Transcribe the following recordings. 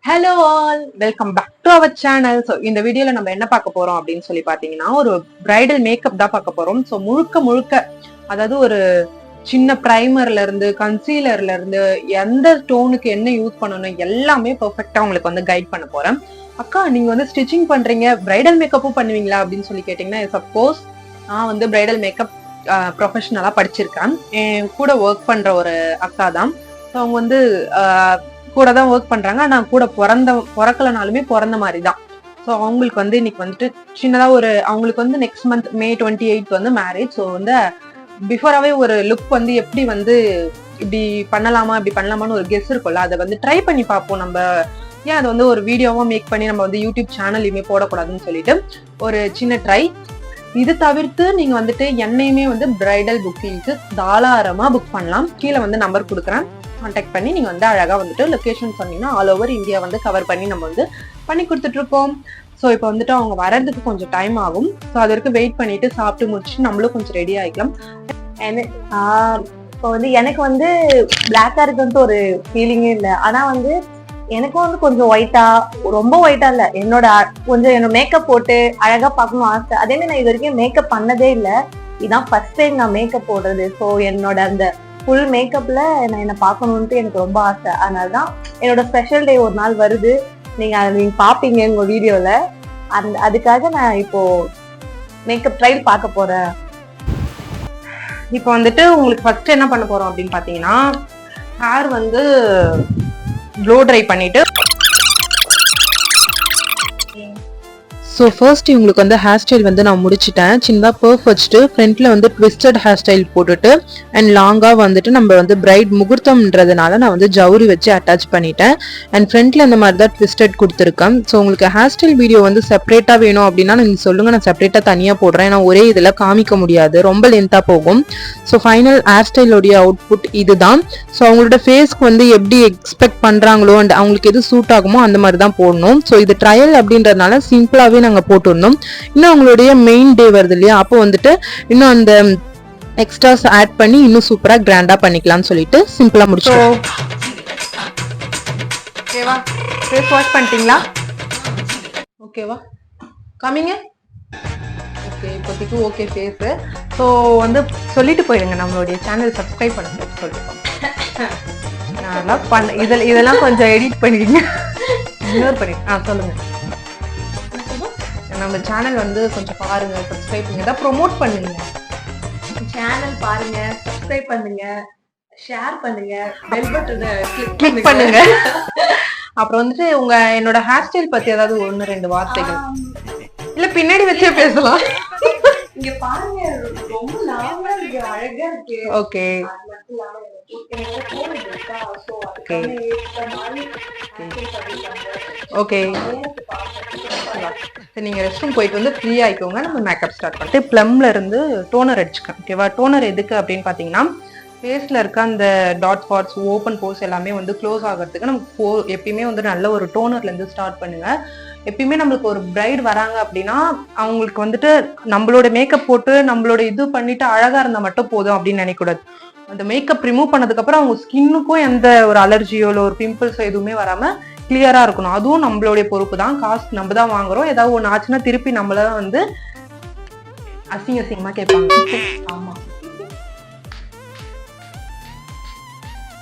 Hello all, welcome back to our channel. So இந்த வீடியோல நம்ம என்ன பார்க்க போறோம் அப்படின்னு சொல்லி பார்த்தீங்கன்னா, ஒரு பிரைடல் மேக்கப் தான் பார்க்க போறோம். ஸோ முழுக்க அதாவது ஒரு சின்ன பிரைமர்ல இருந்து கன்சீலர்ல இருந்து எந்த டோனுக்கு என்ன யூஸ் பண்ணணும் எல்லாமே பெர்ஃபெக்ட்டா உங்களுக்கு வந்து கைட் பண்ண போறேன். அக்கா நீங்க வந்து ஸ்டிச்சிங் பண்றீங்க, பிரைடல் மேக்கப்பும் பண்ணுவீங்களா அப்படின்னு சொல்லி கேட்டீங்கன்னா, சப்போஸ் நான் வந்து பிரைடல் மேக்கப் ப்ரொஃபஷனலா படிச்சிருக்கேன். என் கூட ஒர்க் பண்ற ஒரு அக்கா தான். ஸோ அவங்க வந்து கூட தான் ஒர்க் பண்றாங்க. ஆனா கூட பிறக்கலனாலுமே பிறந்த மாதிரி தான். ஸோ அவங்களுக்கு வந்து இன்னைக்கு வந்துட்டு சின்னதா ஒரு அவங்களுக்கு வந்து நெக்ஸ்ட் மந்த் May 28 வந்து மேரேஜ். ஸோ வந்து பிஃபோராவே ஒரு லுக் வந்து எப்படி வந்து இப்படி பண்ணலாமான்னு ஒரு கெஸ் இருக்கும்ல, அதை வந்து ட்ரை பண்ணி பார்ப்போம். நம்ம ஏன் அதை வந்து ஒரு வீடியோவா மேக் பண்ணி நம்ம வந்து யூடியூப் சேனல்லையுமே போடக்கூடாதுன்னு சொல்லிட்டு ஒரு சின்ன ட்ரை. இது தவிர்த்து நீங்க வந்துட்டு என்னையுமே வந்து பிரைடல் புக்கிங்க்கு தாராளமா புக் பண்ணலாம். கீழே வந்து நம்பர் கொடுக்குறேன், கான்டாக்ட் பண்ணி நீங்க வந்து அழகா வந்துட்டு லொகேஷன் சொன்னீங்கன்னா ஆல் ஓவர் இந்தியா வந்து கவர் பண்ணி நம்ம வந்து பண்ணி கொடுத்துட்டு இருக்கோம். ஸோ இப்போ வந்துட்டு அவங்க வர்றதுக்கு கொஞ்சம் டைம் ஆகும். ஸோ அது வரைக்கும் வெயிட் பண்ணிட்டு சாப்பிட்டு முடிச்சுட்டு நம்மளும் கொஞ்சம் ரெடி ஆகிக்கலாம். இப்போ வந்து எனக்கு வந்து பிளாக்கா இருக்குன்ட்டு ஒரு ஃபீலிங்கே இல்லை. ஆனா வந்து எனக்கும் வந்து கொஞ்சம் ஒயிட்டா, ரொம்ப ஒயிட்டா இல்ல, என்னோட மேக்கப் போட்டு அழகா பார்க்கணும் ஆசை. அதே மாதிரி நான் இது வரைக்கும் மேக்கப் பண்ணதே இல்லை. இதுதான் ஃபர்ஸ்ட் டைம் நான் மேக்கப் போடுறது. ஸோ என்னோட அந்த ஃபுல் மேக்கப்ல நான் என்ன பார்க்கணுன்ட்டு எனக்கு ரொம்ப ஆசை. அதனாலதான் என்னோட ஸ்பெஷல் டே ஒரு நாள் வருது. நீங்க பாப்பீங்க உங்க வீடியோல. அதுக்காக நான் இப்போ மேக்கப் ட்ரையல் பார்க்க போறேன். இப்போ வந்துட்டு உங்களுக்கு ஃபர்ஸ்ட் என்ன பண்ண போறோம் அப்படின்னு பாத்தீங்கன்னா, ஹேர் வந்து ப்ளோ ட்ரை பண்ணிட்டு, ஸோ ஃபர்ஸ்ட் இவங்களுக்கு வந்து ஹேர் ஸ்டைல் வந்து நான் முடிச்சிட்டேன். சின்னதாக பர்ஃப் வச்சுட்டு ஃப்ரண்ட்ல வந்து ட்விஸ்டட் ஹேர் ஸ்டைல் போட்டுட்டு அண்ட் லாங்காக வந்துட்டு நம்ம வந்து பிரைட் முகூர்த்தம்ன்றதுனால நான் வந்து ஜவுரி வச்சு அட்டாச் பண்ணிட்டேன். அண்ட் ஃப்ரண்ட்ல இந்த மாதிரி தான் ட்விஸ்டட் கொடுத்துருக்கேன். ஸோ உங்களுக்கு ஹேர் ஸ்டைல் வீடியோ வந்து செப்பரேட்டாக வேணும் அப்படின்னா நீங்கள் சொல்லுங்கள், நான் செப்பரேட்டாக தனியாக போடுறேன். ஏன்னா ஒரே இதில் காமிக்க முடியாது, ரொம்ப லென்த்தாக போகும். ஸோ ஃபைனல் ஹேர் ஸ்டைலோடைய அவுட்புட் இதுதான். ஸோ அவங்களோட ஃபேஸ்க்கு வந்து எப்படி எக்ஸ்பெக்ட் பண்ணுறாங்களோ அண்ட் அவங்களுக்கு எது சூட் ஆகுமோ அந்த மாதிரி தான் போடணும். ஸோ இது ட்ரையல் அப்படின்றதுனால சிம்பிளாகவே நாங்க போட்டுடணும். இன்னும் அவங்களுடைய மெயின் டே வருது இல்லையா, அப்போ வந்துட்டு இன்னும் அந்த எக்ஸ்ட்ராஸ் ஆட் பண்ணி இன்னும் சூப்பரா கிராண்டா பண்ணிக்கலாம்னு சொல்லிட்டு சிம்பிளா முடிச்சோம். ஓகேவா, ஃபேஸ் வாஷ் பண்ணிட்டீங்களா? ஓகேவா, காமிங்க. ஓகே, இப்போதைக்கு ஓகே ஃபேஸ். ஸோ வந்து சொல்லிட்டு போயிருங்க, நம்மளுடைய சேனல் சப்ஸ்கிரைப் பண்ண சொல்லிட்டு இதெல்லாம் கொஞ்சம் எடிட் பண்ணிடுங்க. இன்னொரு பண்ணி சொல்லுங்க. நம்ம சேனல் வந்து கொஞ்சம் பாருங்க, சப்ஸ்கிரைப் பண்ணுங்க, ஏதாவது ப்ரோமோட் பண்ணுங்க. சேனல் பாருங்க, சப்ஸ்கிரைப் பண்ணுங்க, ஷேர் பண்ணுங்க, பெல் பட்டனை கிளிக் பண்ணுங்க. அப்புறம் வந்துட்டு என்னோட ஹேர் ஸ்டைல் பத்தி ஏதாவது 1-2 வார்த்தைகள், இல்ல பின்னாடி வச்சே பேசலாம். இங்க பாருங்க, ரொம்ப லாங்கா இருக்கு, அழகா இருக்கு. ஓகே ஓகே, நீங்க ரெஸ்ட் ரூம் போயிட்டு வந்து ஃப்ரீ ஆயிக்கோங்க. நம்ம மேக்கப் ஸ்டார்ட் பண்ணிட்டு ப்ளம்ல இருந்து டோனர் அடிச்சுக்கேன். ஓகேவா, டோனர் எதுக்கு அப்படின்னு பாத்தீங்கன்னா, ஃபேஸ்ல இருக்க அந்த டாட் ஸ்பாட்ஸ், ஓப்பன் போர்ஸ் எல்லாமே வந்து க்ளோஸ் ஆகிறதுக்கு நமக்கு எப்பயுமே வந்து நல்ல ஒரு டோனர்ல இருந்து ஸ்டார்ட் பண்ணுங்க. எப்பயுமே நம்மளுக்கு ஒரு பிரைட் வராங்க அப்படின்னா அவங்களுக்கு வந்துட்டு நம்மளோட மேக்கப் போட்டு நம்மளோட இது பண்ணிட்டு அழகா இருந்தா மட்டும் போதும் அப்படின்னு நினைக்கூடாது. அந்த மேக்கப் ரிமூவ் பண்ணதுக்கு அப்புறம் அவங்க ஸ்கின்னுக்கும் எந்த ஒரு அலர்ஜியோ இல்லை ஒரு பிம்பிள்ஸோ எதுவுமே வராம கிளியரா இருக்கணும். அதுவும் நம்மளுடைய பொறுப்பு தான். காசு நம்ம தான் வாங்குறோம். ஏதாவது ஒன்று ஆச்சுன்னா திருப்பி நம்மளதான் வந்து அசிங்கமா கேட்பாங்க. ஆமா.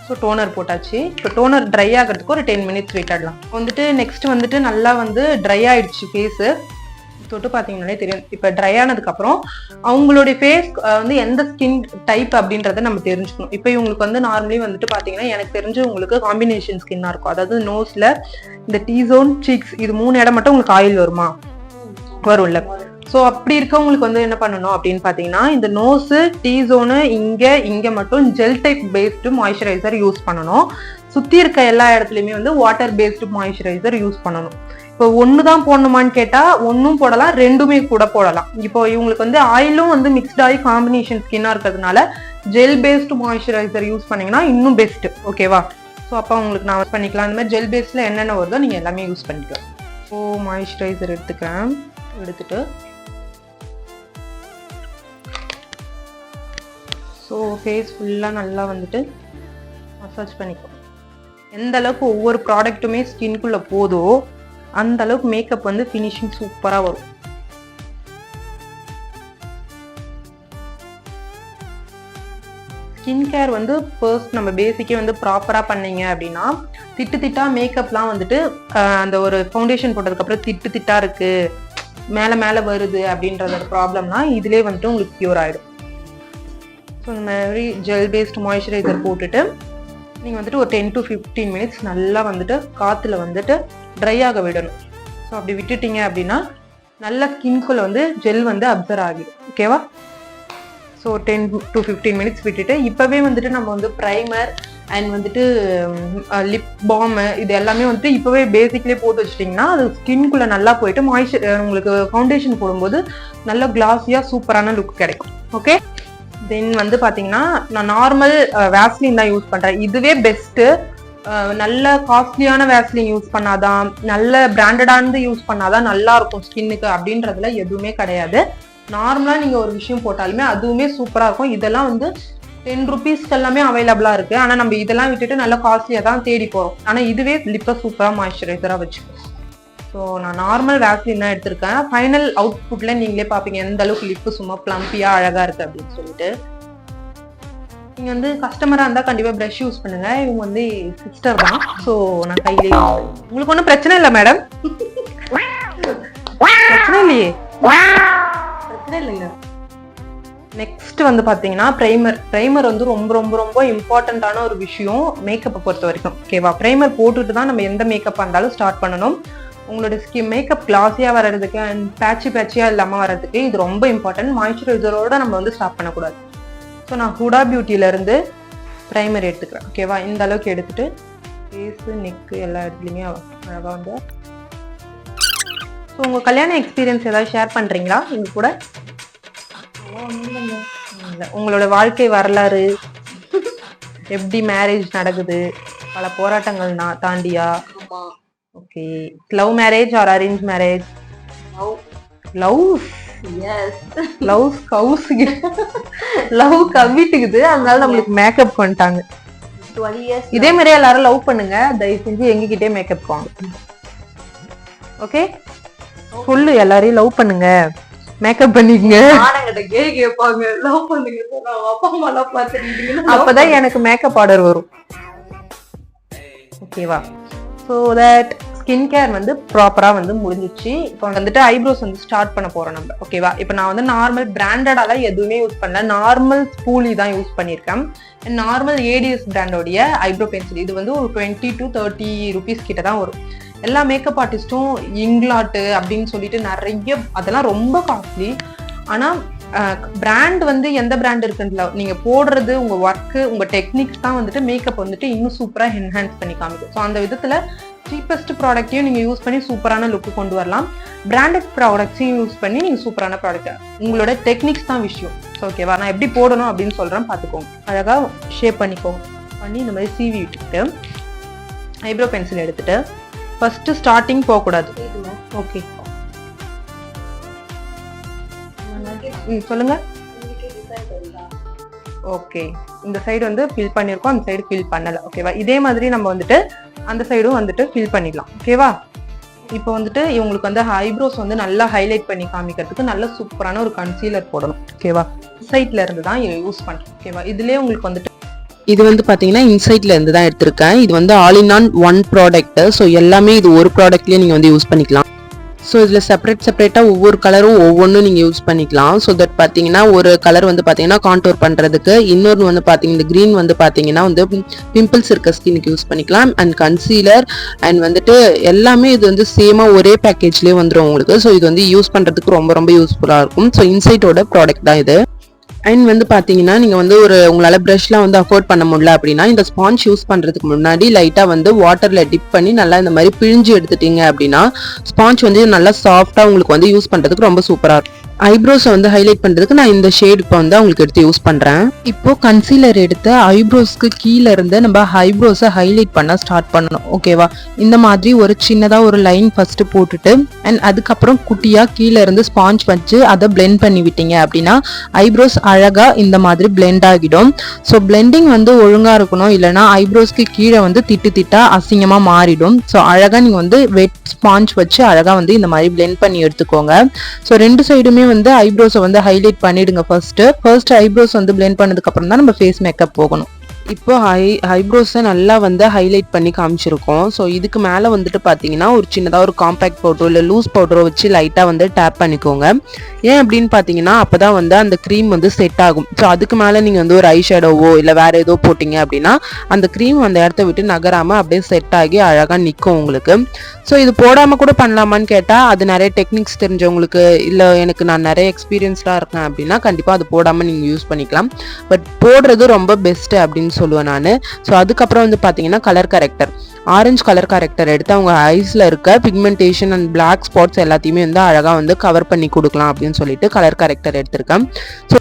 ஸோ டோனர் போட்டாச்சு. இப்போ டோனர் ட்ரை ஆகிறதுக்கு ஒரு 10 மினிட்ஸ் வெயிட் ஆடலாம். வந்துட்டு நெக்ஸ்ட் வந்துட்டு நல்லா வந்து ட்ரை ஆயிடுச்சு ஃபேஸு. தொட்டு பார்த்தீங்கன்னாலே தெரியும். இப்போ ட்ரை ஆனதுக்கப்புறம் அவங்களுடைய ஃபேஸ் வந்து எந்த ஸ்கின் டைப் அப்படின்றத நம்ம தெரிஞ்சுக்கணும். இப்போ இவங்களுக்கு வந்து நார்மலி வந்துட்டு பார்த்தீங்கன்னா எனக்கு தெரிஞ்சு உங்களுக்கு காம்பினேஷன் ஸ்கின்னாக இருக்கும். அதாவது நோஸில் இந்த டீசோன், சீக்ஸ் இது 3 இடம் மட்டும் உங்களுக்கு ஆயில் வருமா? வரும்ல. ஸோ அப்படி இருக்கவங்களுக்கு வந்து என்ன பண்ணணும் அப்படின்னு பார்த்தீங்கன்னா, இந்த நோஸு, டீசோனு இங்கே மட்டும் gel type based moisturiser use பண்ணணும். சுற்றி இருக்க எல்லா இடத்துலையுமே வந்து வாட்டர் பேஸ்டு மாய்ஸ்சரைசர் யூஸ் பண்ணணும். இப்போ ஒன்று தான் போடணுமான்னு கேட்டால் ஒன்றும் போடலாம், ரெண்டுமே கூட போடலாம். இப்போ இவங்களுக்கு வந்து ஆயிலும் வந்து மிக்ஸ்ட் ஆகி காம்பினேஷன் ஸ்கின்னாக இருக்கிறதுனால ஜெல் பேஸ்டு மாய்ஸ்சரைசர் யூஸ் பண்ணிங்கன்னா இன்னும் பெஸ்ட்டு. ஓகேவா, ஸோ அப்போ உங்களுக்கு நான் பண்ணிக்கலாம். அந்த மாதிரி ஜெல் பேஸில் என்னென்ன வருதோ நீங்கள் எல்லாமே யூஸ் பண்ணிக்கலாம். ஸோ மாய்ஸ்சரைசர் எடுத்துக்கிறேன். எடுத்துட்டு ஸோ ஃபேஸ் ஃபுல்லாக நல்லா வந்துட்டு மசாஜ் பண்ணிக்கோ. எந்த அளவுக்கு ஒவ்வொரு ப்ராடக்ட்டுமே ஸ்கின்குள்ள போதோ அந்த அளவுக்கு மேக்கப் வந்து ஃபினிஷிங் சூப்பரா வரும். ஸ்கின் கேர் வந்து ஃபர்ஸ்ட் நம்ம பேசிக்கே வந்து ப்ராப்பரா பண்ணீங்க அப்படின்னா திட்டு திட்டா மேக்கப்லாம் வந்துட்டு அந்த ஒரு ஃபவுண்டேஷன் போட்டதுக்கு அப்புறம் திட்டு திட்டா இருக்கு, மேல மேல வருது அப்படின்றத ப்ராப்ளம்லாம் இதுலயே வந்துட்டு உங்களுக்கு கியூர் ஆயிடும். ஸோ இந்த மாதிரி ஜெல் பேஸ்ட் மாய்ஸ்சரைசர் போட்டுட்டு நீங்கள் வந்துட்டு ஒரு 10 to 15 மினிட்ஸ் நல்லா வந்துட்டு காற்றுல வந்துட்டு ட்ரை ஆக விடணும். ஸோ அப்படி விட்டுட்டீங்க அப்படின்னா நல்ல ஸ்கின்குள்ள வந்து ஜெல் வந்து அப்சர்வ் ஆகிடும். ஓகேவா? ஸோ 10 to 15 மினிட்ஸ் விட்டுட்டு இப்போவே வந்துட்டு நம்ம வந்து ப்ரைமர் அண்ட் வந்துட்டு லிப் பாம் இது எல்லாமே வந்துட்டு இப்போவே பேசிக்லேயே போட்டு வச்சிட்டிங்கன்னா அது ஸ்கின்குள்ளே நல்லா போயிட்டு உங்களுக்கு ஃபவுண்டேஷன் போடும்போது நல்ல கிளாஸியாக சூப்பரான லுக் கிடைக்கும். ஓகே, தென் வந்து பார்த்தீங்கன்னா நான் நார்மல் வேஸ்லின் தான் யூஸ் பண்ணுறேன். இதுவே பெஸ்ட்டு. நல்ல காஸ்ட்லியான வேஸ்லின் யூஸ் பண்ணாதான், நல்ல பிராண்டடானது யூஸ் பண்ணாதான் நல்லா இருக்கும் ஸ்கின்னுக்கு அப்படின்றதுல எதுவுமே கிடையாது. நார்மலாக நீங்கள் ஒரு விஷயம் போட்டாலுமே அதுவுமே சூப்பராக இருக்கும். இதெல்லாம் வந்து 10 rupeesக்கு எல்லாமே அவைலபிளாக இருக்குது. ஆனால் நம்ம இதெல்லாம் விட்டுட்டு நல்லா காஸ்ட்லியாக தான் தேடி போகிறோம். ஆனால் இதுவே லிப்பை சூப்பராக மாய்ஸ்சரைசராக வச்சுக்கோம். ஸோ நான் நார்மல் வேக்சின் தான் எடுத்திருக்கேன். ஃபைனல் அவுட்புட்டில் நீங்களே பார்ப்பீங்க எந்த அளவுக்கு லிப்பு சும்மா ப்ளம்பியாக அழகாக இருக்குது அப்படின்னு சொல்லிட்டு. நீங்கள் வந்து கஸ்டமராக இருந்தால் கண்டிப்பாக ப்ரஷ் யூஸ் பண்ணுங்கள். இவங்க வந்து சிஸ்டர் தான். ஸோ நான் கையிலே உங்களுக்கு ஒன்றும் பிரச்சனை இல்லை மேடம். பிரச்சனை இல்லையே, பிரச்சனை இல்லைங்க. நெக்ஸ்ட் வந்து பார்த்தீங்கன்னா ப்ரைமர் வந்து ரொம்ப ரொம்ப ரொம்ப இம்பார்ட்டண்ட்டான ஒரு விஷயம் மேக்கப்பை பொறுத்த வரைக்கும். ஓகேவா? ப்ரைமர் போட்டுட்டு தான் நம்ம எந்த மேக்கப் இருந்தாலும் ஸ்டார்ட் பண்ணணும். உங்களோட மேக்கப் கிளாஸியாக வர்றதுக்கு அண்ட் பேட்சியாக இல்லாமல் வர்றதுக்கு இது ரொம்ப இம்பார்ட்டன்ட். மாய்ஸ்சரைசரோட நம்ம வந்து ஸ்டார்ட் பண்ணக்கூடாது. ஸோ நான் ஹுடா பியூட்டியிலேருந்து ப்ரைமர் எடுத்துக்கிறேன். ஓகேவா? இந்த அளவுக்கு எடுத்துட்டு ஃபேஸு நெக்கு எல்லா இடத்துலையுமே அழகாக வந்து. ஸோ உங்கள் கல்யாண எக்ஸ்பீரியன்ஸ் ஏதாவது ஷேர் பண்ணுறீங்களா எங்க கூட? உங்களோட வாழ்க்கை வரலாறு எப்படி மேரேஜ் நடக்குது, பல போராட்டங்கள் தாண்டியா? Okay, love marriage or arrange marriage? Love love கவிட்டுக்குது, அதனால நம்மளுக்கு மேக்கப் பண்ணிட்டாங்க. இதே மாதிரி எல்லாரும் லவ் பண்ணுங்க, தயவு செஞ்சு எங்ககிட்டே மேக்கப் வாங்க. ஓகே, சொல்லு எல்லாரையும் லவ் பண்ணுங்க, மேக்கப் பண்ணிக்கங்க. கேட்பாங்க லவ் பண்ணுங்க, அப்பா அம்மா எல்லாம் பார்த்துட்டீங்க, அப்பதான் எனக்கு மேக்கப் ஆர்டர் வரும். ஓகேவா? ஸோ தட் ஸ்கின் கேர் வந்து ப்ராப்பரா வந்து முடிஞ்சிச்சு. இப்போ வந்துட்டு ஐப்ரோஸ் வந்து ஸ்டார்ட் பண்ண போறோம் நம்ம. ஓகேவா? இப்போ நான் வந்து நார்மல் பிராண்டடாலாம் எதுவுமே யூஸ் பண்ணல, நார்மல் ஸ்பூலி தான் யூஸ் பண்ணியிருக்கேன். நார்மல் ஏடிஎஸ் பிராண்டோடைய ஐப்ரோ பென்சில். இது வந்து ஒரு 20 to 30 rupees கிட்ட தான் வரும். எல்லா மேக்கப் ஆர்டிஸ்ட்டும் இங்லாட்டு அப்படின்னு சொல்லிட்டு நிறைய, அதெல்லாம் ரொம்ப காஸ்ட்லி. ஆனால் பிராண்ட் வந்து எந்த பிராண்ட் இருக்குன்றதுல நீங்க போடுறது உங்க ஒர்க்கு உங்க டெக்னிக்ஸ் தான் வந்துட்டு மேக்கப் வந்துட்டு இன்னும் சூப்பரா என்ஹான்ஸ் பண்ணி காமிக்கும். ஸோ அந்த விதத்துல சீப்பஸ்ட் ப்ராடக்ட்டையும் நீங்க யூஸ் பண்ணி சூப்பரான லுக்கு கொண்டு வரலாம். பிராண்டட் ப்ராடக்ட்ஸையும் யூஸ் பண்ணி நீங்க சூப்பரான ப்ராடக்ட், உங்களோட டெக்னிக்ஸ் தான் விஷயம். ஓகேவா? நான் எப்படி போடணும் அப்படின்னு சொல்றேன், பார்த்துக்கோங்க. அழகா ஷேப் பண்ணிக்கோங்க. பண்ணி இந்த மாதிரி சீவி விட்டுட்டு ஐப்ரோ பென்சில் எடுத்துட்டு ஃபர்ஸ்ட் ஸ்டார்டிங் போகக்கூடாது. ஓகே, சொல்லுங்க. ஓகே, இந்த சைடு வந்து ஃபில் பண்ணிருக்கோம், அந்த சைடு ஃபில் பண்ணல. ஓகேவா? இதே மாதிரி நம்ம வந்துட்டு அந்த சைடும் வந்துட்டு ஃபில் பண்ணிடலாம். ஓகேவா? இப்போ வந்துட்டு இவங்களுக்கு வந்து ஐப்ரோஸ் வந்து நல்லா ஹைலைட் பண்ணி காமிக்கிறதுக்கு நல்ல சூப்பரான ஒரு கன்சீலர் போடணும். ஓகேவா? சைட்ல இருந்து தான் யூஸ் பண்றேன். ஓகேவா? இதுலயே உங்களுக்கு வந்துட்டு இது வந்து பார்த்தீங்கன்னா இன்சைட்ல இருந்து தான் எடுத்திருக்கேன். இது வந்து all in on one product. So எல்லாமே இது ஒரு ப்ராடக்ட்லேயே நீங்கள் வந்து யூஸ் பண்ணிக்கலாம். ஸோ இதில் செப்பரேட்டாக ஒவ்வொரு கலரும் ஒவ்வொன்றும் நீங்கள் யூஸ் பண்ணிக்கலாம். ஸோ தட் பார்த்தீங்கன்னா ஒரு கலர் வந்து பார்த்தீங்கன்னா கான்டோர் பண்ணுறதுக்கு, இன்னொன்று வந்து பார்த்தீங்கன்னா இந்த க்ரீன் வந்து பார்த்தீங்கன்னா வந்து பிம்பிள்ஸ் இருக்க ஸ்கின்னுக்கு யூஸ் பண்ணிக்கலாம். அண்ட் கன்சீலர் அண்ட் வந்துட்டு எல்லாமே இது வந்து சேமாக ஒரே பேக்கேஜ்லேயே வந்துடும் உங்களுக்கு. ஸோ இது வந்து யூஸ் பண்ணுறதுக்கு ரொம்ப ரொம்ப யூஸ்ஃபுல்லாக இருக்கும். ஸோ இன்சைட்டோட ப்ராடக்ட் தான் இது. அண்ட் வந்து பார்த்தீங்கன்னா நீங்கள் வந்து உங்களால் ப்ரஷ்லாம் வந்து அஃபோர்ட் பண்ண முடியல அப்படின்னா இந்த ஸ்பாஞ்ச் யூஸ் பண்ணுறதுக்கு முன்னாடி லைட்டாக வந்து வாட்டரில் டிப் பண்ணி நல்லா இந்த மாதிரி பிழிஞ்சு எடுத்துட்டீங்க அப்படின்னா ஸ்பாஞ்ச் வந்து நல்லா சாஃப்டாக உங்களுக்கு வந்து யூஸ் பண்ணுறதுக்கு ரொம்ப சூப்பராக இருக்கும். ஐப்ரோஸை வந்து ஹைலைட் பண்ணுறதுக்கு நான் இந்த ஷேட் இப்போ வந்து அவங்களுக்கு எடுத்து யூஸ் பண்ணுறேன். இப்போ கன்சீலர் எடுத்து ஐப்ரோஸ்க்கு கீழே இருந்து நம்ம ஐப்ரோஸை ஹைலைட் பண்ண ஸ்டார்ட் பண்ணணும். ஓகேவா? இந்த மாதிரி ஒரு சின்னதாக ஒரு லைன் ஃபர்ஸ்ட் போட்டுட்டு அண்ட் அதுக்கப்புறம் குட்டியாக கீழே இருந்து ஸ்பாஞ்ச் வச்சு அதை பிளெண்ட் பண்ணி விட்டீங்க அப்படின்னா ஐப்ரோஸ் அழகாக இந்த மாதிரி பிளெண்ட் ஆகிடும். ஸோ பிளெண்டிங் வந்து ஒழுங்காக இருக்கணும், இல்லைனா ஐப்ரோஸ்க்கு கீழே வந்து திட்டா அசிங்கமாக மாறிடும். ஸோ அழகாக நீங்கள் வந்து வெட் ஸ்பாஞ்ச் வச்சு அழகாக வந்து இந்த மாதிரி பிளெண்ட் பண்ணி எடுத்துக்கோங்க. ஸோ ரெண்டு சைடுமே வந்து ஐப்ரோஸை வந்து ஹைலைட் பண்ணிடுங்க. ஃபர்ஸ்ட் ஐப்ரோஸ் வந்து பிளெண்ட் பண்ணதுக்கு அப்புறம் தான் நம்ம ஃபேஸ் மேக்கப் போகணும். இப்போ ஐப்ரோஸை நல்லா வந்து ஹைலைட் பண்ணி காமிச்சிருக்கோம். ஸோ இதுக்கு மேலே வந்துட்டு பார்த்தீங்கன்னா ஒரு சின்னதாக ஒரு காம்பேக்ட் பவுடரோ இல்லை லூஸ் பவுடரோ வச்சு லைட்டாக வந்து டேப் பண்ணிக்கோங்க. ஏன் அப்படின்னு பார்த்தீங்கன்னா அப்போ தான் வந்து அந்த க்ரீம் வந்து செட் ஆகும். ஸோ அதுக்கு மேலே நீங்கள் வந்து ஒரு ஐ ஷேடோவோ இல்லை வேறு ஏதோ போட்டிங்க அப்படின்னா அந்த க்ரீம் அந்த இடத்த விட்டு நகராமல் அப்படியே செட் ஆகி அழகாக நிற்கும் உங்களுக்கு. ஸோ இது போடாமல் கூட பண்ணலாமான்னு கேட்டால் அது நிறைய டெக்னிக்ஸ் தெரிஞ்சவங்களுக்கு, இல்லை எனக்கு நான் நிறைய எக்ஸ்பீரியன்ஸ்டாக இருக்கேன் அப்படின்னா கண்டிப்பாக அது போடாமல் நீங்கள் யூஸ் பண்ணிக்கலாம். பட் போடுறது ரொம்ப பெஸ்ட்டு அப்படின்னு சொல்லுவேன் நான். ஸோ அதுக்கப்புறம் வந்து பார்த்தீங்கன்னா colour character, orange colour character எடுத்து அவங்க ஐஸில் இருக்க பிக்மெண்டேஷன் அண்ட் பிளாக் ஸ்பாட்ஸ் எல்லாத்தையுமே வந்து அழகாக வந்து கவர் பண்ணி கொடுக்கலாம் அப்படின்னு சொல்லிட்டு கலர் கரெக்டர் எடுத்திருக்கேன். ஸோ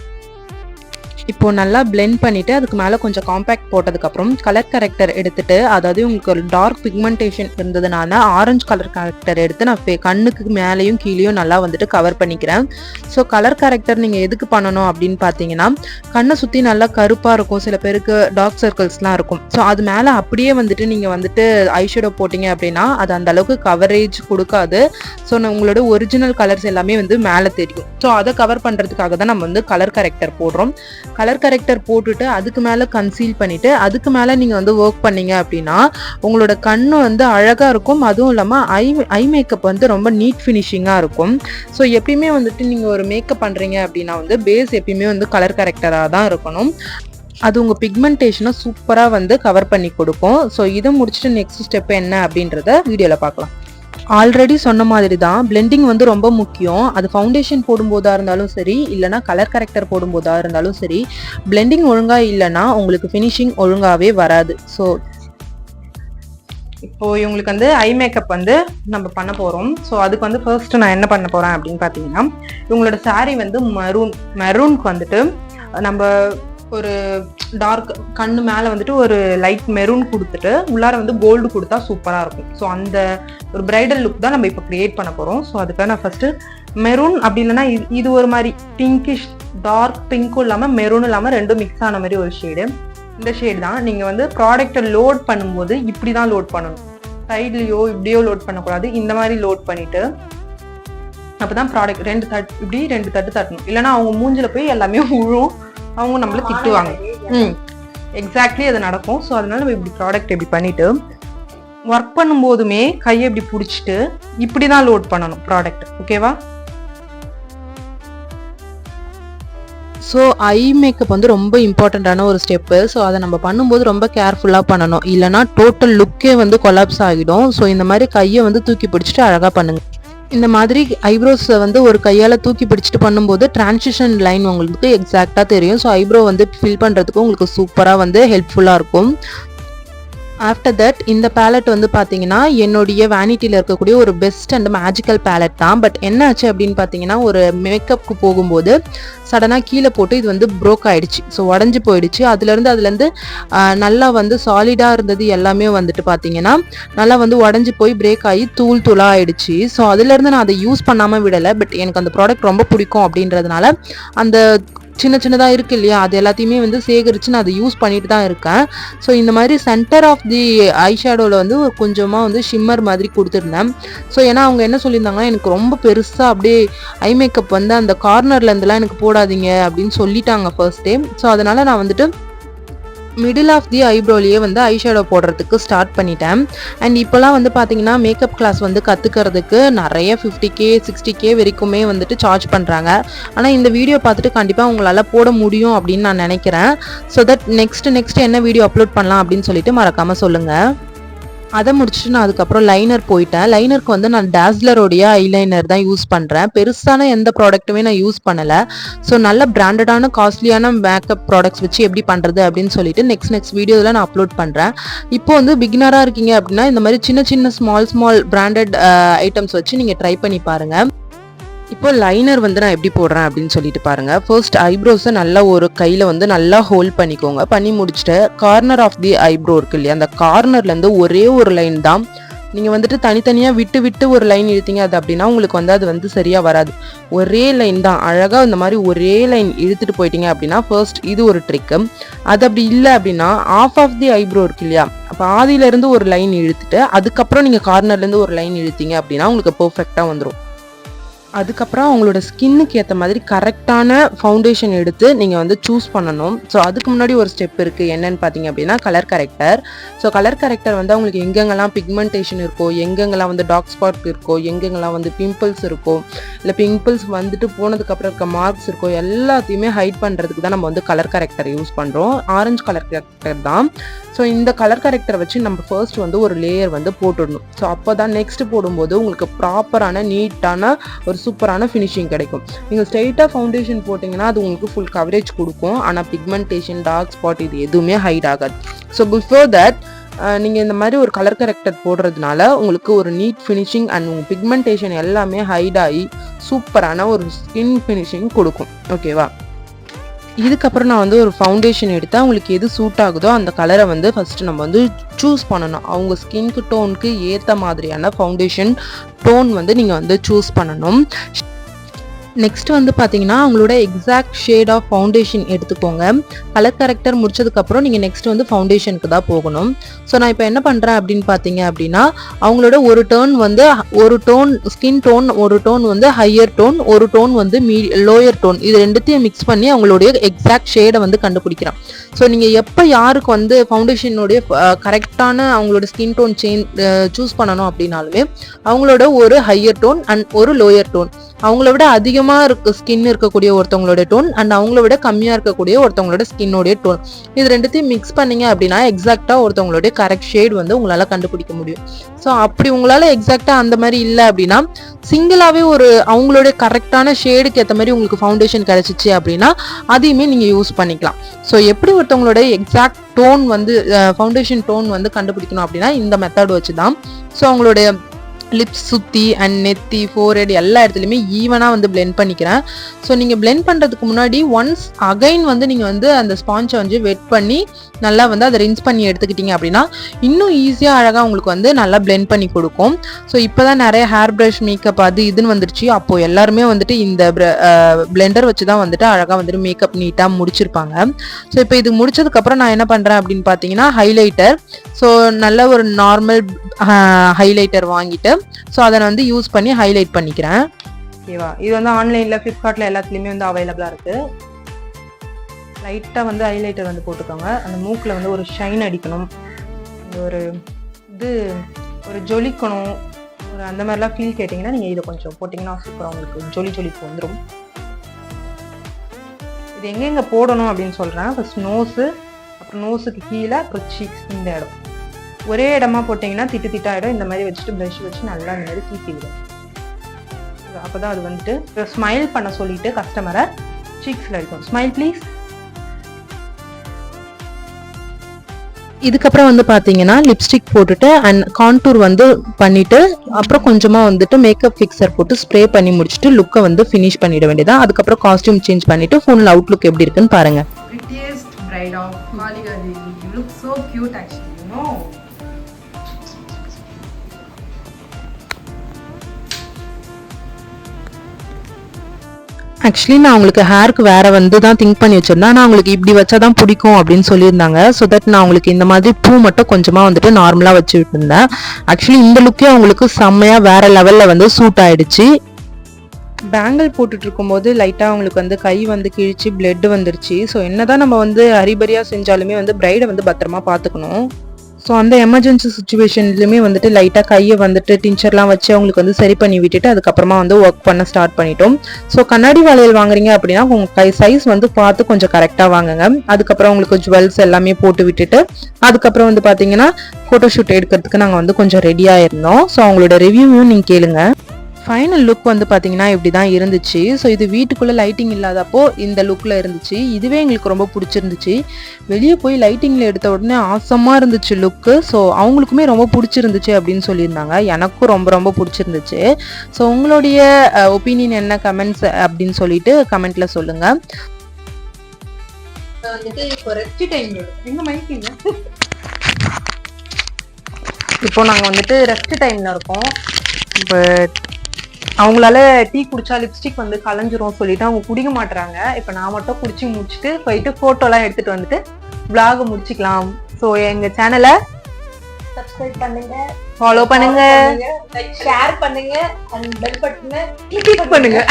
இப்போ நல்லா பிளெண்ட் பண்ணிட்டு அதுக்கு மேலே கொஞ்சம் காம்பேக்ட் போட்டதுக்கப்புறம் கலர் கரெக்டர் எடுத்துட்டு, அதாவது உங்களுக்கு ஒரு டார்க் பிக்மெண்டேஷன் இருந்ததுனால ஆரஞ்சு கலர் கரெக்டர் எடுத்து நான் கண்ணுக்கு மேலேயும் கீழேயும் நல்லா வந்துட்டு கவர் பண்ணிக்கிறேன். ஸோ கலர் கரெக்டர் நீங்கள் எதுக்கு பண்ணணும் அப்படின்னு பார்த்தீங்கன்னா கண்ணை சுற்றி நல்லா கருப்பாக இருக்கும், சில பேருக்கு டார்க் சர்க்கிள்ஸ்லாம் இருக்கும். ஸோ அது மேலே அப்படியே வந்துட்டு நீங்கள் வந்துட்டு ஐஷேடோ போட்டிங்க அப்படின்னா அது அந்த அளவுக்கு கவரேஜ் கொடுக்காது. ஸோ உங்களோட ஒரிஜினல் கலர்ஸ் எல்லாமே வந்து மேலே தெரியும். ஸோ அதை கவர் பண்ணுறதுக்காக தான் நம்ம வந்து கலர் கரெக்டர் போடுறோம். கலர் கரெக்டர் போட்டுட்டு அதுக்கு மேலே கன்சீல் பண்ணிட்டு அதுக்கு மேலே நீங்கள் வந்து ஒர்க் பண்ணீங்க அப்படின்னா உங்களோட கண்ணு வந்து அழகாக இருக்கும். அதுவும் இல்லாமல் ஐ மேக்கப் வந்து ரொம்ப நீட் ஃபினிஷிங்காக இருக்கும். ஸோ எப்பயுமே வந்துட்டு நீங்கள் ஒரு மேக்கப் பண்ணுறீங்க அப்படின்னா வந்து பேஸ் எப்பயுமே வந்து கலர் கரெக்டராக தான் இருக்கணும். அது உங்கள் பிக்மெண்டேஷனை சூப்பராக வந்து கவர் பண்ணி கொடுக்கும். ஸோ இதை முடிச்சுட்டு நெக்ஸ்ட் ஸ்டெப் என்ன அப்படின்றத வீடியோவில் பார்க்கலாம். ஆல்ரெடி சொன்ன மாதிரி தான் பிளெண்டிங் வந்து ரொம்ப முக்கியம். அது ஃபவுண்டேஷன் போடும்போதா இருந்தாலும் சரி, இல்லைனா கலர் கரெக்டர் போடும்போதா இருந்தாலும் சரி, பிளெண்டிங் ஒழுங்காக இல்லைன்னா உங்களுக்கு ஃபினிஷிங் ஒழுங்காகவே வராது. ஸோ இப்போ இவங்களுக்கு வந்து ஐ மேக்கப் வந்து நம்ம பண்ண போகிறோம். ஸோ அதுக்கு வந்து ஃபர்ஸ்ட் நான் என்ன பண்ண போகிறேன் அப்படின்னு பார்த்தீங்கன்னா இவங்களோட சாரீ வந்து மெரூனுக்கு வந்துட்டு நம்ம ஒரு டார்க் கண்ணு மேலே வந்துட்டு ஒரு லைட் மெரூன் கொடுத்துட்டு உள்ளார வந்து கோல்டு கொடுத்தா சூப்பராக இருக்கும். ஸோ அந்த ஒரு பிரைடல் லுக் தான் நம்ம இப்போ கிரியேட் பண்ண போகிறோம். ஸோ அதுக்காக நான் ஃபர்ஸ்ட்டு மெரூன் அப்படி இல்லைன்னா இது ஒரு மாதிரி பிங்கிஷ் டார்க் பிங்க்கும் இல்லாமல் மெரூனும் இல்லாமல் ரெண்டும் மிக்ஸ் ஆன மாதிரி ஒரு ஷேடு. இந்த ஷேடு தான் நீங்கள் வந்து ப்ராடக்டை லோட் பண்ணும்போது இப்படி தான் லோட் பண்ணணும். சைட்லேயோ இப்படியோ லோட் பண்ணக்கூடாது. இந்த மாதிரி லோட் பண்ணிவிட்டு அப்போ தான் ப்ராடக்ட் ரெண்டு தட்டு தட்டணும். இல்லைன்னா அவங்க மூஞ்சில் போய் எல்லாமே விழும், அவங்க நம்மள திட்டுவாங்க. எக்ஸாக்ட்லி அது நடக்கும். ஸோ அதனால நம்ம இப்படி ப்ராடக்ட் இப்படி பண்ணிட்டு ஒர்க் பண்ணும்போதுமே கையை இப்படி பிடிச்சிட்டு இப்படி தான் லோட் பண்ணணும் ப்ராடக்ட். ஓகேவா? ஸோ ஐ மேக்கப் வந்து ரொம்ப இம்பார்ட்டண்ட்டான ஒரு ஸ்டெப்பு. ஸோ அதை நம்ம பண்ணும்போது ரொம்ப கேர்ஃபுல்லாக பண்ணணும், இல்லைனா டோட்டல் லுக்கே வந்து கொலாப்ஸ் ஆகிடும். ஸோ இந்த மாதிரி கையை வந்து தூக்கி பிடிச்சிட்டு அழகாக பண்ணுங்க. இந்த மாதிரி ஐப்ரோஸை வந்து ஒரு கையால் தூக்கி பிடிச்சிட்டு பண்ணும்போது டிரான்சிஷன் லைன் உங்களுக்கு எக்ஸாக்டாக தெரியும். ஸோ ஐப்ரோ வந்து ஃபில் பண்ணுறதுக்கு உங்களுக்கு சூப்பராக வந்து ஹெல்ப்ஃபுல்லாக இருக்கும். ஆஃப்டர் தட் இந்த பேலட் வந்து பார்த்தீங்கன்னா என்னுடைய வேனிட்டியில் இருக்கக்கூடிய ஒரு பெஸ்ட் அண்ட் மேஜிக்கல் பேலட் தான். பட் என்ன ஆச்சு அப்படின்னு பார்த்தீங்கன்னா ஒரு மேக்கப்புக்கு போகும்போது சடனாக கீழே போட்டு இது வந்து ப்ரோக் ஆகிடுச்சு. ஸோ உடஞ்சி போயிடுச்சு. அதுலேருந்து நல்லா வந்து சாலிடாக இருந்தது எல்லாமே வந்துட்டு பார்த்தீங்கன்னா நல்லா வந்து உடஞ்சி போய் பிரேக் ஆகி தூளாக ஆயிடுச்சு. ஸோ அதுலேருந்து நான் அதை யூஸ் பண்ணாமல் விடலை. பட் எனக்கு அந்த ப்ராடக்ட் ரொம்ப பிடிக்கும் அப்படின்றதுனால அந்த சின்னதாக இருக்கு இல்லையா, அது எல்லாத்தையுமே வந்து சேகரித்து நான் அதை யூஸ் பண்ணிட்டு தான் இருக்கேன். ஸோ இந்த மாதிரி சென்டர் ஆஃப் தி ஐ ஷேடோவில் வந்து கொஞ்சமாக வந்து ஷிம்மர் மாதிரி கொடுத்துருந்தேன். ஸோ ஏன்னா அவங்க என்ன சொல்லியிருந்தாங்கன்னா எனக்கு ரொம்ப பெருசாக அப்படியே ஐ மேக்கப் வந்து அந்த கார்னர்லேருந்துலாம் எனக்கு போடாதீங்க அப்படின்னு சொல்லிட்டாங்க ஃபர்ஸ்ட் டைம். ஸோ அதனால் நான் வந்துட்டு மிடில் ஆஃப் தி ஐப்ரோலையே வந்து ஐ ஷேடோ போடுறதுக்கு ஸ்டார்ட் பண்ணிட்டேன். அண்ட் இப்போலாம் வந்து பார்த்தீங்கன்னா மேக்கப் கிளாஸ் வந்து கற்றுக்கிறதுக்கு நிறைய 50K 60K வரைக்குமே வந்துட்டு சார்ஜ் பண்ணுறாங்க. ஆனால் இந்த வீடியோ பார்த்துட்டு கண்டிப்பாக உங்களால் போட முடியும் அப்படின்னு நான் நினைக்கிறேன். ஸோ தட் நெக்ஸ்ட் என்ன வீடியோ அப்லோட் பண்ணலாம் அப்படின்னு சொல்லிட்டு மறக்காமல் சொல்லுங்கள். அதை முடிச்சுட்டு நான் அதுக்கப்புறம் லைனர் போயிட்டேன். லைனருக்கு வந்து நான் டாஸ்லரோடைய ஐலைனர் தான் யூஸ் பண்ணுறேன். பெருசான எந்த ப்ராடக்ட்டுமே நான் யூஸ் பண்ணலை. ஸோ நல்ல பிராண்டடான காஸ்ட்லியான மேக்கப் ப்ராடக்ட்ஸ் வச்சு எப்படி பண்ணுறது அப்படின்னு சொல்லிட்டு நெக்ஸ்ட் வீடியோவில் நான் அப்லோட் பண்ணுறேன். இப்போ வந்து பிகினராக இருக்கீங்க அப்படின்னா இந்த மாதிரி சின்ன ஸ்மால் பிராண்டட் ஐட்டம்ஸ் வச்சு நீங்கள் ட்ரை பண்ணி பாருங்கள். இப்போ லைனர் வந்து நான் எப்படி போடுறேன் அப்படின்னு சொல்லிட்டு பாருங்க. ஃபர்ஸ்ட் ஐப்ரோஸை நல்லா ஒரு கையில் வந்து நல்லா ஹோல்ட் பண்ணிக்கோங்க. பண்ணி முடிச்சுட்டு கார்னர் ஆஃப் தி ஐப்ரோ இருக்கு இல்லையா, அந்த கார்னர்லேருந்து ஒரே ஒரு லைன் தான் நீங்கள் வந்துட்டு தனித்தனியாக விட்டு விட்டு ஒரு லைன் இழுத்தீங்க அது அப்படின்னா உங்களுக்கு வந்து அது வந்து சரியாக வராது. ஒரே லைன் தான் அழகாக இந்த மாதிரி ஒரே லைன் இழுத்துட்டு போயிட்டீங்க அப்படின்னா ஃபர்ஸ்ட் இது ஒரு ட்ரிக்கு. அது அப்படி இல்லை அப்படின்னா ஆஃப் தி ஐப்ரோ இருக்கு இல்லையா, அப்போ ஆதியிலேருந்து ஒரு லைன் இழுத்துட்டு அதுக்கப்புறம் நீங்கள் கார்னர்லேருந்து ஒரு லைன் இழுத்தீங்க அப்படின்னா உங்களுக்கு பர்ஃபெக்டாக வந்துடும். அதுக்கப்புறம் அவங்களோட ஸ்கின்னுக்கு ஏற்ற மாதிரி கரெக்டான ஃபவுண்டேஷன் எடுத்து நீங்கள் வந்து சூஸ் பண்ணணும். ஸோ அதுக்கு முன்னாடி ஒரு ஸ்டெப் இருக்குது. என்னன்னு பார்த்தீங்க அப்படின்னா colour character. So colour character வந்து அவங்களுக்கு எங்கெங்கெல்லாம் பிக்மெண்டேஷன் இருக்கோ, எங்கெங்கெல்லாம் வந்து டார்க் ஸ்பாட் இருக்கோ, எங்கெங்கெல்லாம் வந்து பிம்பிள்ஸ் இருக்கோ, இல்லை பிம்பிள்ஸ் வந்துட்டு போனதுக்கப்புறம் இருக்க மார்க்ஸ் இருக்கோ, எல்லாத்தையுமே ஹைட் பண்ணுறதுக்கு தான் நம்ம வந்து கலர் கரெக்டர் யூஸ் பண்ணுறோம். ஆரஞ்சு கலர் கரெக்டர் தான். ஸோ இந்த கலர் கரெக்டரை வச்சு நம்ம ஃபர்ஸ்ட் வந்து ஒரு லேயர் வந்து போட்டுடணும். ஸோ அப்போ தான் நெக்ஸ்ட் போடும்போது உங்களுக்கு ப்ராப்பரான நீட்டான ஒரு சூப்பரான ஃபினிஷிங் கிடைக்கும். நீங்கள் ஸ்ட்ரெயிட்டாக ஃபவுண்டேஷன் போட்டிங்கன்னா அது உங்களுக்கு ஃபுல் கவரேஜ் கொடுக்கும். ஆனால் பிக்மெண்டேஷன் டார்க் ஸ்பாட் இது எதுவுமே ஹைட் ஆகாது. ஸோ பிஃபோர் தட் நீங்கள் இந்த மாதிரி ஒரு கலர் கரெக்டர் போடுறதுனால உங்களுக்கு ஒரு நீட் ஃபினிஷிங் அண்ட் உங்கள் பிக்மெண்டேஷன் எல்லாமே ஹைட் ஆகி சூப்பரான ஒரு ஸ்கின் ஃபினிஷிங் கொடுக்கும். ஓகேவா? இதுக்கப்புறம் நான் வந்து ஒரு ஃபவுண்டேஷன் எடுத்தால் அவங்களுக்கு எது சூட் ஆகுதோ அந்த கலரை வந்து ஃபஸ்ட்டு நம்ம வந்து சூஸ் பண்ணணும். அவங்க ஸ்கின்க்கு டோனுக்கு ஏற்ற மாதிரியான ஃபவுண்டேஷன் டோன் வந்து நீங்கள் வந்து சூஸ் பண்ணணும். நெக்ஸ்ட் வந்து பார்த்தீங்கன்னா அவங்களோட எக்ஸாக்ட் ஷேட் ஆஃப் ஃபவுண்டேஷன் எடுத்துக்கோங்க. கலர் கரெக்டர் முடிச்சதுக்கப்புறம் நீங்கள் நெக்ஸ்ட் வந்து ஃபவுண்டேஷனுக்கு தான் போகணும். ஸோ நான் இப்போ என்ன பண்ணுறேன் அப்படின்னு பார்த்தீங்க அப்படின்னா அவங்களோட ஒரு டோன் வந்து ஒரு டோன் ஸ்கின் டோன், ஒரு டோன் வந்து ஹையர் டோன், ஒரு டோன் வந்து லோயர் டோன், இது ரெண்டுத்தையும் மிக்ஸ் பண்ணி அவங்களுடைய எக்ஸாக்ட் ஷேடை வந்து கண்டுபிடிக்கிறேன். ஸோ நீங்கள் எப்போ யாருக்கு வந்து ஃபவுண்டேஷனுடைய கரெக்டான அவங்களோட ஸ்கின் டோன் சூஸ் பண்ணணும் அப்படின்னாலுமே அவங்களோட ஒரு ஹையர் டோன் அண்ட் ஒரு லோயர் டோன், அவங்கள விட அதிகமாக ஸ்கின் இருக்கக்கூடிய ஒருத்தவங்களோட டோன் அண்ட் அவங்கள விட கம்மியாக இருக்கக்கூடிய ஒருத்தவங்களோட ஸ்கின்னோடைய டோன், இது ரெண்டுத்தையும் மிக்ஸ் பண்ணீங்க அப்படின்னா எக்ஸாக்டாக ஒருத்தவங்களுடைய கரெக்ட் ஷேட் வந்து உங்களால் கண்டுபிடிக்க முடியும். ஸோ அப்படி உங்களால் எக்ஸாக்டாக அந்த மாதிரி இல்லை அப்படின்னா சிங்கிளாகவே ஒரு அவங்களுடைய கரெக்டான ஷேடுக்கு ஏற்ற மாதிரி உங்களுக்கு ஃபவுண்டேஷன் கிடைச்சிச்சு அப்படின்னா அதையுமே நீங்கள் யூஸ் பண்ணிக்கலாம். ஸோ எப்படி ஒருத்தவங்களோட எக்ஸாக்ட் டோன் வந்து ஃபவுண்டேஷன் டோன் வந்து கண்டுபிடிக்கணும் அப்படின்னா இந்த மெத்தட் வச்சு தான். ஸோ அவங்களுடைய லிப்ஸ் சுற்றி அண்ட் நெத்தி, ஃபோர்ஹெட் எல்லா இடத்துலையுமே ஈவனாக வந்து பிளெண்ட் பண்ணிக்கிறேன். ஸோ நீங்கள் பிளெண்ட் பண்ணுறதுக்கு முன்னாடி ஒன்ஸ் அகைன் வந்து நீங்கள் வந்து அந்த ஸ்பாஞ்சை வந்து வெட் பண்ணி நல்லா வந்து அதை ரின்ஸ் பண்ணி எடுத்துக்கிட்டீங்க அப்படின்னா இன்னும் ஈஸியாக அழகாக உங்களுக்கு வந்து நல்லா பிளெண்ட் பண்ணி கொடுக்கும். ஸோ இப்போ தான் நிறைய ஹேர் ப்ரஷ் மேக்கப் அது இதுன்னு வந்துருச்சு. அப்போது எல்லாருமே வந்துட்டு இந்த பிளெண்டர் வச்சு தான் வந்துட்டு அழகாக வந்துட்டு மேக்கப் நீட்டாக முடிச்சிருப்பாங்க. ஸோ இப்போ இது முடிச்சதுக்கப்புறம் நான் என்ன பண்ணுறேன் அப்படின்னு பார்த்தீங்கன்னா ஹைலைட்டர். ஸோ நல்ல ஒரு நார்மல் ஹைலைட்டர் வாங்கிட்டு ஸோ அதை நான் வந்து யூஸ் பண்ணி ஹைலைட் பண்ணிக்கிறேன். ஓகேவா? இது வந்து ஆன்லைனில் ஃப்ளிப்கார்ட்டில் எல்லாத்துலேயுமே வந்து அவைலபிளாக இருக்குது. லைட்டாக வந்து ஹைலைட்டர் வந்து போட்டுக்கோங்க. அந்த மூக்கில் வந்து ஒரு ஷைன் அடிக்கணும், ஒரு இது ஒரு ஜொலிக்கணும், ஒரு அந்த மாதிரிலாம் ஃபீல் கேட்டிங்கன்னா நீங்கள் இதை கொஞ்சம் போட்டிங்கன்னா சூப்பராக உங்களுக்கு ஜொலிப்பு வந்துடும். இது எங்கெங்கே போடணும் அப்படின்னு சொல்கிறேன். ஃபர்ஸ்ட் நோஸு, அப்புறம் நோஸுக்கு கீழே, அப்புறம் சீக்ஸ், இந்த இடம் ஒரே இடமா போட்டிங்கன்னா திட்டாயிடும். இந்த மாதிரி வச்சுட்டு ப்ரஷ் வச்சு நல்லா இந்த மாதிரி தீட்டி விடும். அப்போ தான் அது வந்துட்டு ஸ்மைல் பண்ண சொல்லிட்டு கஸ்டமரை சீக்ஸில் இருக்கும். Smile please. இதுக்கப்புறம் வந்து பார்த்தீங்கன்னா லிப்ஸ்டிக் போட்டுட்டு அண்ட் கான்டூர் வந்து பண்ணிட்டு அப்புறம் கொஞ்சமாக வந்துட்டு மேக்கப் ஃபிக்சர் போட்டு ஸ்ப்ரே பண்ணி முடிச்சுட்டு லுக்கை வந்து ஃபினிஷ் பண்ணிட வேண்டியதான். அதுக்கப்புறம் காஸ்டியூம் சேஞ்ச் பண்ணிட்டு ஃபுல் அவுட்லுக் எப்படி இருக்குன்னு பாருங்க. Prettiest bride of Malika Devi. You look so cute actually, you know. Actually நான் அவங்களுக்கு ஹேருக்கு வேற வந்து தான் திங்க் பண்ணி வச்சிருந்தேன். ஆனால் அவங்களுக்கு இப்படி வச்சா தான் பிடிக்கும் அப்படின்னு சொல்லியிருந்தாங்க. ஸோ தட் நான் அவங்களுக்கு இந்த மாதிரி பூ மட்டும் கொஞ்சமாக வந்துட்டு நார்மலாக வச்சு விட்டுருந்தேன். ஆக்சுவலி இந்த லுக்கே அவங்களுக்கு செம்மையாக வேற லெவலில் வந்து சூட் ஆயிடுச்சு. பேங்கிள் போட்டுட்டு இருக்கும்போது லைட்டாக அவங்களுக்கு வந்து கை வந்து கிழிச்சு பிளட் வந்துருச்சு. ஸோ என்னதான் நம்ம வந்து ஹரிபரியாக செஞ்சாலுமே வந்து பிரைடை வந்து பத்திரமா பார்த்துக்கணும். ஸோ அந்த எமர்ஜென்சி சுச்சுவேஷன்லையுமே வந்துட்டு லைட்டாக கையை வந்துட்டு டின்ச்சர்லாம் வச்சு அவங்களுக்கு வந்து சரி பண்ணி விட்டுட்டு அதுக்கப்புறமா வந்து ஒர்க் பண்ண ஸ்டார்ட் பண்ணிட்டோம். ஸோ கண்ணாடி வளையல் வாங்குறீங்க அப்படின்னா உங்கள் கை சைஸ் வந்து பார்த்து கொஞ்சம் கரெக்டாக வாங்குங்க. அதுக்கப்புறம் உங்களுக்கு ஜுவல்ஸ் எல்லாமே போட்டு விட்டுட்டு அதுக்கப்புறம் வந்து பார்த்தீங்கன்னா ஃபோட்டோஷூட் எடுக்கிறதுக்கு நாங்கள் வந்து கொஞ்சம் ரெடியாக இருந்தோம். ஸோ அவங்களோட ரிவ்யூவும் நீங்கள் கேளுங்க. ஃபைனல் லுக் வந்து பார்த்தீங்கன்னா இப்படி தான் இருந்துச்சு. ஸோ இது வீட்டுக்குள்ளே லைட்டிங் இல்லாதப்போ இந்த லுக்கில் இருந்துச்சு. இதுவே எங்களுக்கு ரொம்ப பிடிச்சிருந்துச்சு. வெளியே போய் லைட்டிங்கில் எடுத்த உடனே ஆசமாக இருந்துச்சு லுக்கு. ஸோ அவங்களுக்குமே ரொம்ப பிடிச்சிருந்துச்சு அப்படின்னு சொல்லியிருந்தாங்க. எனக்கும் ரொம்ப ரொம்ப பிடிச்சிருந்துச்சு. ஸோ உங்களுடைய ஒப்பீனியன் என்ன, கமெண்ட்ஸ் அப்படின்னு சொல்லிட்டு கமெண்ட்டில் சொல்லுங்கள். இப்போ நாங்கள் வந்துட்டு ரெஸ்ட் டைமில் இருக்கோம். இப்போ அவங்களால டீ குடிச்சா லிப்ஸ்டிக் வந்து கலைஞ்சிரும் சொல்லிட்டு அவங்க குடிக்க மாட்டுறாங்க. இப்போ நான் மட்டும் குடிச்சு முடிச்சுட்டு போயிட்டு ஃபோட்டோலாம் எடுத்துட்டு வந்துட்டு vlog முடிச்சுக்கலாம். ஸோ எங்க சேனலை சப்ஸ்கிரைப் பண்ணுங்க, ஃபாலோ பண்ணுங்க, ஷேர் பண்ணுங்க, அண்ட் பெல் பட்டனை கிளிக் பண்ணுங்க.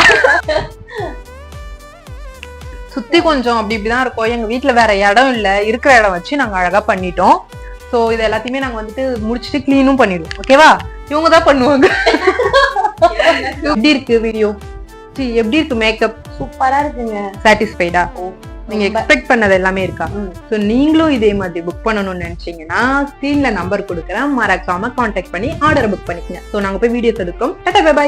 சுத்தி கொஞ்சம் அப்படி இப்படிதான் இருக்கும். எங்க வீட்டுல வேற இடம் இல்ல, இருக்கிற இடம் வச்சு நாங்க அழகா பண்ணிட்டோம். ஸோ இது எல்லாத்தையுமே நாங்க வந்துட்டு முடிச்சுட்டு கிளீனும் பண்ணிடுவோம். ஓகேவா? இவங்க தான் பண்ணுவாங்க. எப்படி இருக்கு வீடியோ? எப்படி இருக்கு மேக்கப்? சூப்பரா இருக்குங்க. சாட்டிஸ்ஃபைடா? நீங்க எக்ஸ்பெக்ட் பண்ணது எல்லாமே இருக்கா? சோ நீங்களும் இதே மாதிரி புக் பண்ணணும்னு நினைச்சீங்கன்னா ஸ்கிரீன்ல நம்பர் கொடுக்குறேன், மறக்காம கான்டாக்ட் பண்ணி ஆர்டர் புக் பண்ணிக்கங்க. சோ நாங்க போய் வீடியோஸ் எடுக்கிறோம். Tata bye by.